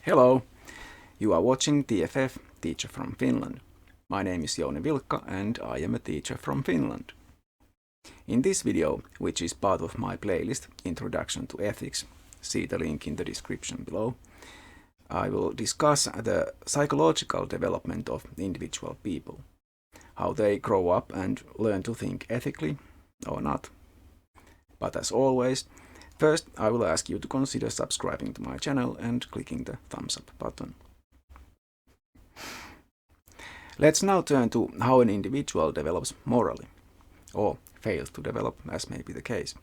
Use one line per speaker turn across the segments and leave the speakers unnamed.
Hello! You are watching TFF, Teacher from Finland. My name is Jouni Vilkka and I am a teacher from Finland. In this video, which is part of my playlist Introduction to Ethics, see the link in the description below, I will discuss the psychological development of individual people, how they grow up and learn to think ethically or not. But as always, first I will ask you to consider subscribing to my channel and clicking the thumbs up button. Let's now turn to how an individual develops morally, or fails to develop, as may be the case.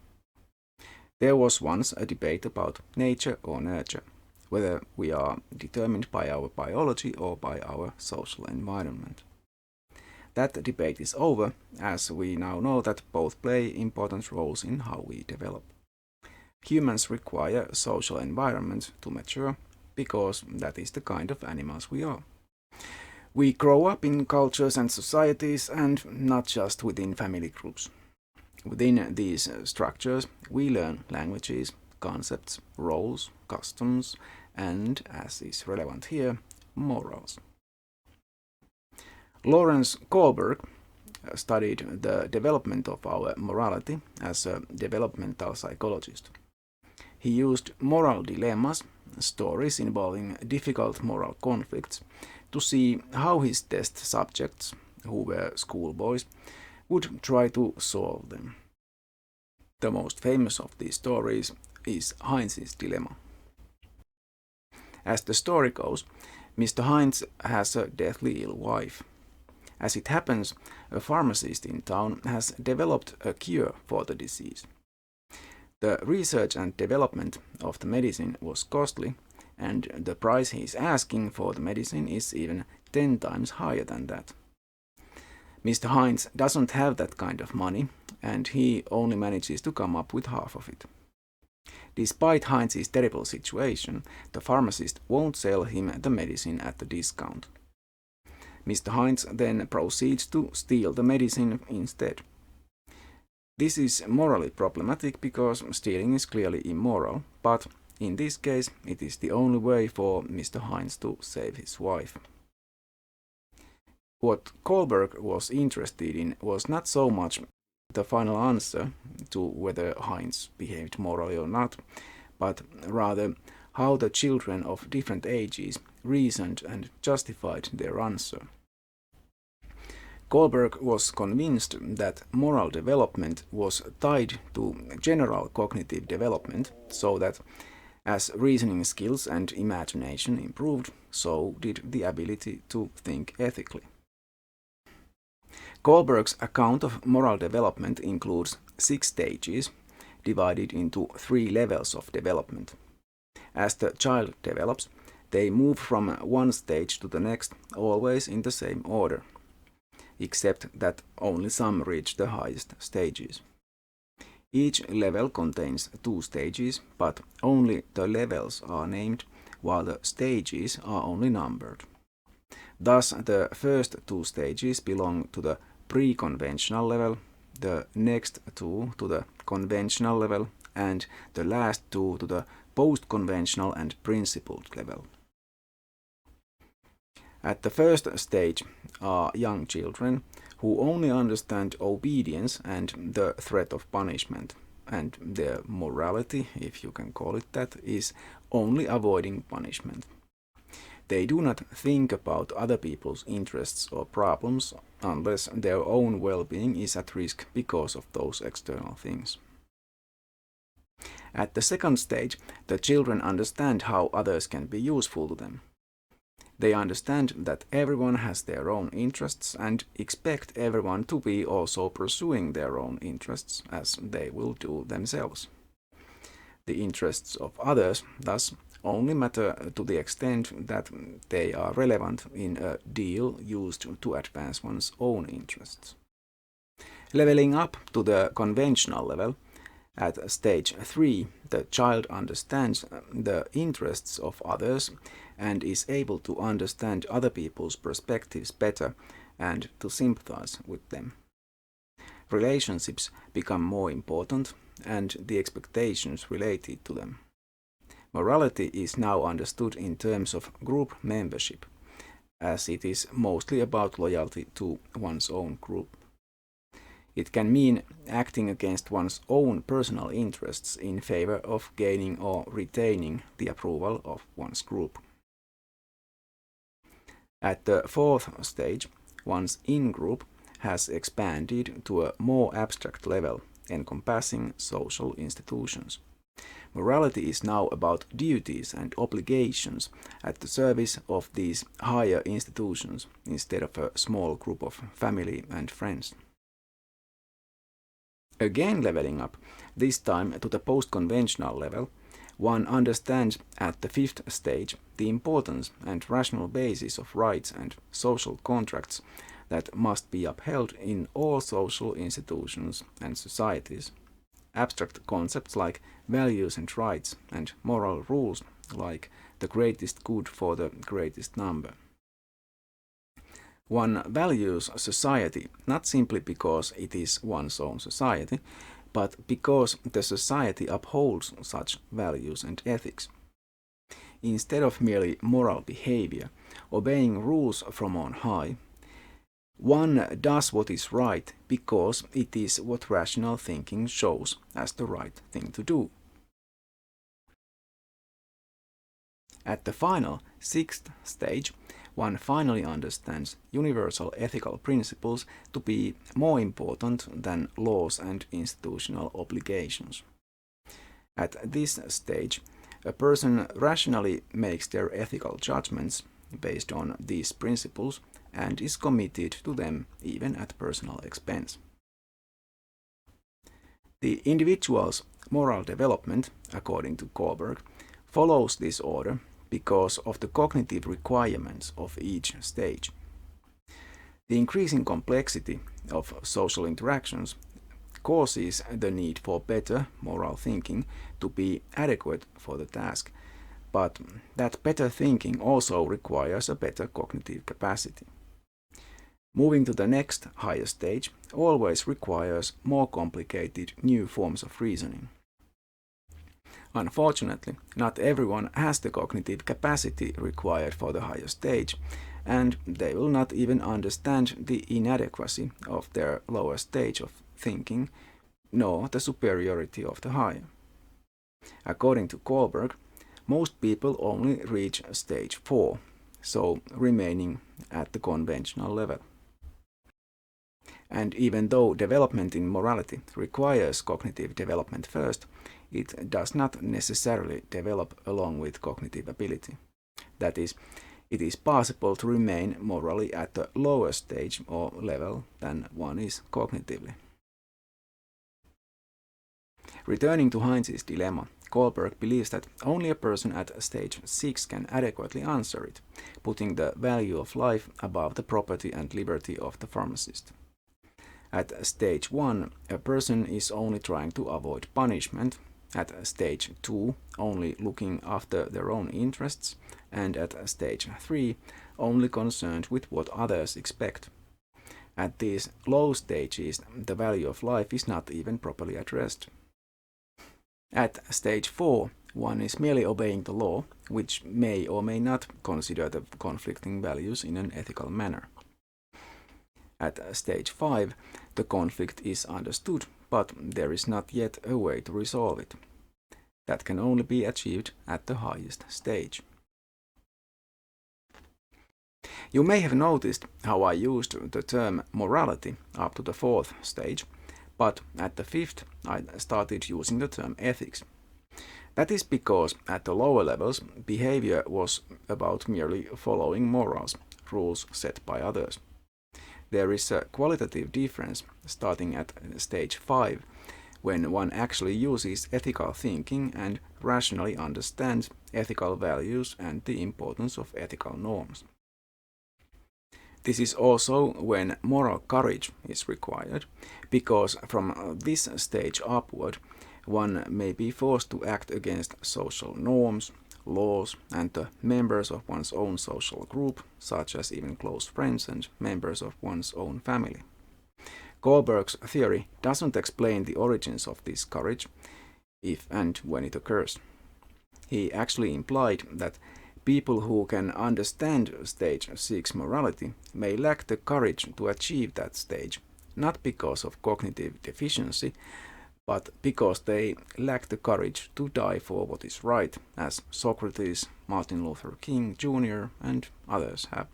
There was once a debate about nature or nurture, whether we are determined by our biology or by our social environment. That debate is over, as we now know that both play important roles in how we develop. Humans require a social environment to mature, because that is the kind of animals we are. We grow up in cultures and societies, and not just within family groups. Within these structures, we learn languages, concepts, roles, customs, and, as is relevant here, morals. Lawrence Kohlberg studied the development of our morality as a developmental psychologist. He used moral dilemmas, stories involving difficult moral conflicts, to see how his test subjects, who were schoolboys, would try to solve them. The most famous of these stories is Heinz's dilemma. As the story goes, Mr. Heinz has a deathly ill wife. As it happens, a pharmacist in town has developed a cure for the disease. The research and development of the medicine was costly, and the price he is asking for the medicine is even 10 times higher than that. Mr. Heinz doesn't have that kind of money, and he only manages to come up with half of it. Despite Heinz's terrible situation, the pharmacist won't sell him the medicine at a discount. Mr. Heinz then proceeds to steal the medicine instead. This is morally problematic because stealing is clearly immoral, but in this case it is the only way for Mr. Heinz to save his wife. What Kohlberg was interested in was not so much the final answer to whether Heinz behaved morally or not, but rather how the children of different ages reasoned and justified their answer. Kohlberg was convinced that moral development was tied to general cognitive development, so that as reasoning skills and imagination improved, so did the ability to think ethically. Kohlberg's account of moral development includes 6 stages, divided into 3 levels of development. As the child develops, they move from one stage to the next, always in the same order, except that only some reach the highest stages. Each level contains 2 stages, but only the levels are named, while the stages are only numbered. Thus, the first 2 stages belong to the pre-conventional level, the next 2 to the conventional level, and the last 2 to the post-conventional and principled level. At the first stage are young children who only understand obedience and the threat of punishment, and their morality, if you can call it that, is only avoiding punishment. They do not think about other people's interests or problems unless their own well-being is at risk because of those external things. At the second stage, the children understand how others can be useful to them. They understand that everyone has their own interests and expect everyone to be also pursuing their own interests, as they will do themselves. The interests of others, thus, only matter to the extent that they are relevant in a deal used to advance one's own interests. Leveling up to the conventional level, at stage 3, the child understands the interests of others and is able to understand other people's perspectives better and to sympathize with them. Relationships become more important and the expectations related to them. Morality is now understood in terms of group membership, as it is mostly about loyalty to one's own group. It can mean acting against one's own personal interests in favor of gaining or retaining the approval of one's group. At the fourth stage, one's in-group has expanded to a more abstract level, encompassing social institutions. Morality is now about duties and obligations at the service of these higher institutions instead of a small group of family and friends. Again leveling up, this time to the post-conventional level, one understands at the fifth stage the importance and rational basis of rights and social contracts that must be upheld in all social institutions and societies. Abstract concepts like values and rights and moral rules like the greatest good for the greatest number. One values society not simply because it is one's own society, but because the society upholds such values and ethics. Instead of merely moral behavior, obeying rules from on high, one does what is right because it is what rational thinking shows as the right thing to do. At the final, sixth stage, one finally understands universal ethical principles to be more important than laws and institutional obligations. At this stage, a person rationally makes their ethical judgments based on these principles and is committed to them even at personal expense. The individual's moral development, according to Kohlberg, follows this order because of the cognitive requirements of each stage. The increasing complexity of social interactions causes the need for better moral thinking to be adequate for the task, but that better thinking also requires a better cognitive capacity. Moving to the next higher stage always requires more complicated new forms of reasoning. Unfortunately, not everyone has the cognitive capacity required for the higher stage, and they will not even understand the inadequacy of their lower stage of thinking, nor the superiority of the higher. According to Kohlberg, most people only reach stage 4, so remaining at the conventional level. And even though development in morality requires cognitive development first, it does not necessarily develop along with cognitive ability. That is, it is possible to remain morally at a lower stage or level than one is cognitively. Returning to Heinz's dilemma, Kohlberg believes that only a person at stage 6 can adequately answer it, putting the value of life above the property and liberty of the pharmacist. At stage 1, a person is only trying to avoid punishment, at stage 2, only looking after their own interests, and at stage 3, only concerned with what others expect. At these low stages, the value of life is not even properly addressed. At stage 4, one is merely obeying the law, which may or may not consider the conflicting values in an ethical manner. At stage 5, the conflict is understood, but there is not yet a way to resolve it. That can only be achieved at the highest stage. You may have noticed how I used the term morality up to the 4th stage, but at the 5th I started using the term ethics. That is because at the lower levels, behavior was about merely following morals, rules set by others. There is a qualitative difference starting at stage 5, when one actually uses ethical thinking and rationally understands ethical values and the importance of ethical norms. This is also when moral courage is required, because from this stage upward, one may be forced to act against social norms, laws, and the members of one's own social group, such as even close friends and members of one's own family. Kohlberg's theory doesn't explain the origins of this courage, if and when it occurs. He actually implied that people who can understand stage 6 morality may lack the courage to achieve that stage, not because of cognitive deficiency, but because they lack the courage to die for what is right, as Socrates, Martin Luther King Jr. and others have.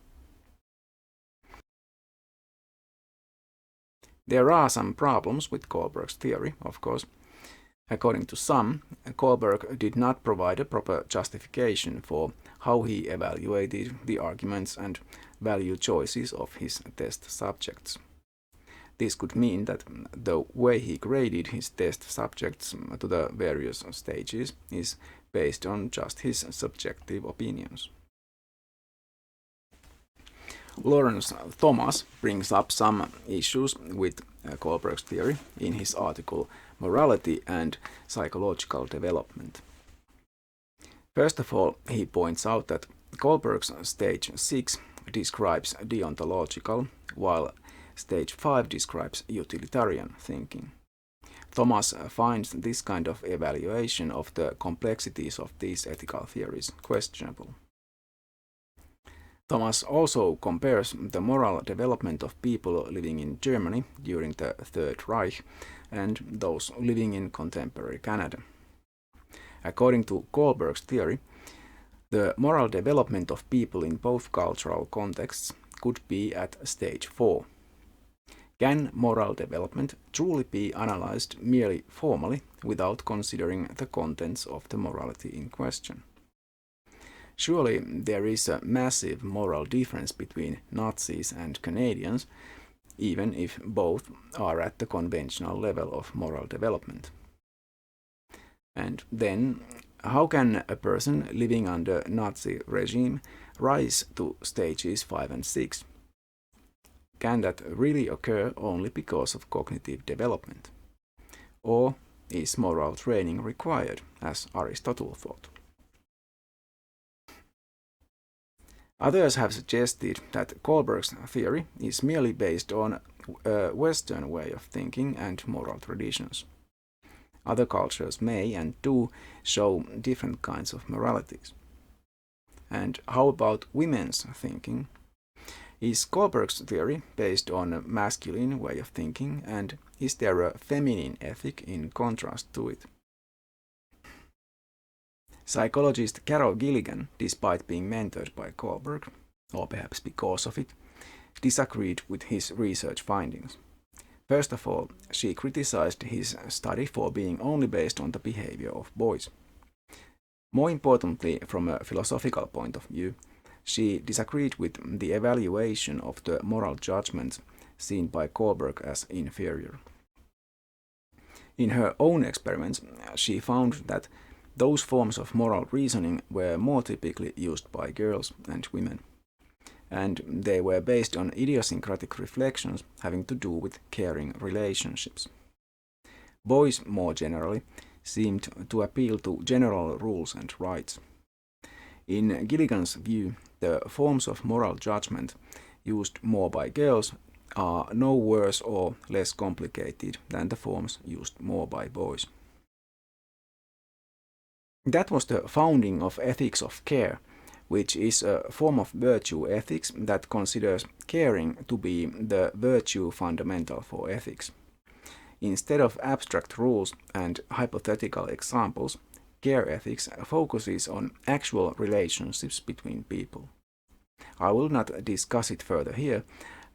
There are some problems with Kohlberg's theory, of course. According to some, Kohlberg did not provide a proper justification for how he evaluated the arguments and value choices of his test subjects. This could mean that the way he graded his test subjects to the various stages is based on just his subjective opinions. Lawrence Thomas brings up some issues with Kohlberg's theory in his article Morality and Psychological Development. First of all, he points out that Kohlberg's stage 6 describes deontological, while stage 5 describes utilitarian thinking. Thomas finds this kind of evaluation of the complexities of these ethical theories questionable. Thomas also compares the moral development of people living in Germany during the Third Reich and those living in contemporary Canada. According to Kohlberg's theory, the moral development of people in both cultural contexts could be at stage 4. Can moral development truly be analyzed merely formally without considering the contents of the morality in question? Surely there is a massive moral difference between Nazis and Canadians, even if both are at the conventional level of moral development. And then, how can a person living under Nazi regime rise to stages 5 and 6? Can that really occur only because of cognitive development? Or is moral training required, as Aristotle thought? Others have suggested that Kohlberg's theory is merely based on a Western way of thinking and moral traditions. Other cultures may and do show different kinds of moralities. And how about women's thinking? Is Kohlberg's theory based on a masculine way of thinking, and is there a feminine ethic in contrast to it? Psychologist Carol Gilligan, despite being mentored by Kohlberg, or perhaps because of it, disagreed with his research findings. First of all, she criticized his study for being only based on the behavior of boys. More importantly, from a philosophical point of view, she disagreed with the evaluation of the moral judgments seen by Kohlberg as inferior. In her own experiments, she found that those forms of moral reasoning were more typically used by girls and women, and they were based on idiosyncratic reflections having to do with caring relationships. Boys, more generally, seemed to appeal to general rules and rights. In Gilligan's view, the forms of moral judgment used more by girls are no worse or less complicated than the forms used more by boys. That was the founding of ethics of care, which is a form of virtue ethics that considers caring to be the virtue fundamental for ethics. Instead of abstract rules and hypothetical examples, care ethics focuses on actual relationships between people. I will not discuss it further here,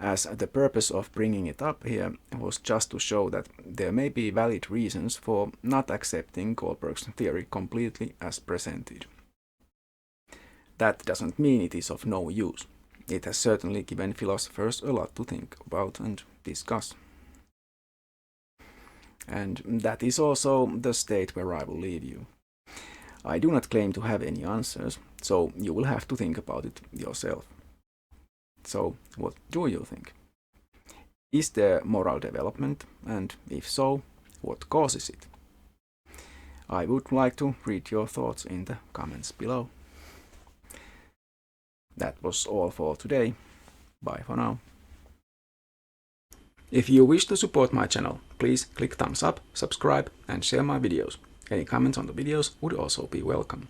as the purpose of bringing it up here was just to show that there may be valid reasons for not accepting Kohlberg's theory completely as presented. That doesn't mean it is of no use. It has certainly given philosophers a lot to think about and discuss. And that is also the state where I will leave you. I do not claim to have any answers, so you will have to think about it yourself. So, what do you think? Is there moral development, and if so, what causes it? I would like to read your thoughts in the comments below. That was all for today. Bye for now. If you wish to support my channel, please click thumbs up, subscribe and share my videos. Any comments on the videos would also be welcome.